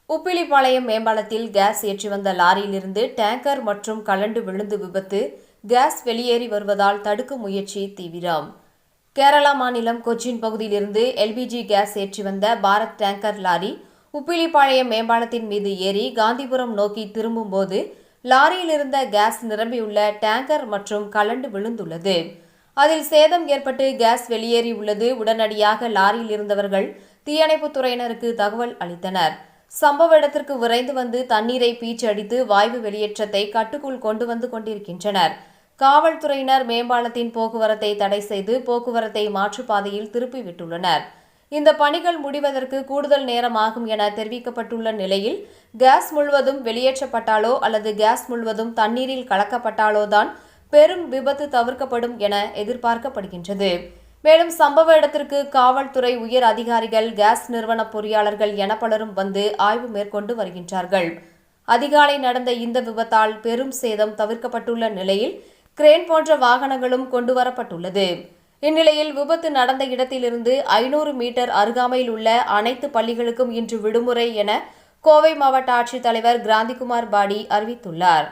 Uppilipalayam மேம்பாலத்தில் case ஏற்றி வந்த லாரியிலிருந்து tanker மற்றும் கலண்டு விழுந்து விபத்து. கேஸ் வெளியேறி வருவதால் தடுக்கும் முயற்சி தீவிரம். கேரளா மாநிலம் கொச்சின் பகுதியிலிருந்து எல்பிஜி கேஸ் ஏற்றி வந்த பாரத் டேங்கர் லாரி உப்பிலிப்பாளையம் மேம்பாலத்தின் மீது ஏறி காந்திபுரம் நோக்கி திரும்பும்போது லாரியில் இருந்த கேஸ் நிரம்பியுள்ள டேங்கர் மற்றும் கலண்டு விழுந்துள்ளது. அதில் சேதம் ஏற்பட்டு கேஸ் வெளியேறியுள்ளது. உடனடியாக லாரியில் இருந்தவர்கள் தீயணைப்புத் துறையினருக்கு தகவல் அளித்தனர். சம்பவ இடத்திற்கு விரைந்து வந்து தண்ணீரை பீச்சடித்து வாயு வெளியேற்றத்தை கட்டுக்குள் கொண்டு வந்து கொண்டிருக்கின்றனர். காவல்துறையினர் மேம்பாலத்தின் போக்குவரத்தை தடை செய்து போக்குவரத்தை மாற்றுப்பாதையில் திருப்பிவிட்டுள்ளனர். இந்த பணிகள் முடிவதற்கு கூடுதல் நேரம் ஆகும் என தெரிவிக்கப்பட்டுள்ள நிலையில் கேஸ் முழுவதும் வெளியேற்றப்பட்டாலோ அல்லது கேஸ் முழுவதும் தண்ணீரில் கலக்கப்பட்டாலோதான் பெரும் விபத்து தவிர்க்கப்படும் என எதிர்பார்க்கப்படுகின்றது. மேலும் சம்பவ இடத்திற்கு காவல்துறை உயர் அதிகாரிகள், கேஸ் நிறுவன பொறியாளர்கள் என பலரும் வந்து ஆய்வு மேற்கொண்டு வருகின்றார்கள். அதிகாலை நடந்த இந்த விபத்தால் பெரும் சேதம் தவிர்க்கப்பட்டுள்ள நிலையில் கிரேன் போன்ற வாகனங்களும் கொண்டுவரப்பட்டுள்ளது. இந்நிலையில் விபத்து நடந்த இடத்திலிருந்து 500 மீட்டர் அருகாமையில் உள்ள அனைத்து பள்ளிகளுக்கும் இன்று விடுமுறை என கோவை மாவட்ட ஆட்சித்தலைவர் கிராந்திகுமார் பாடி அறிவித்துள்ளார்.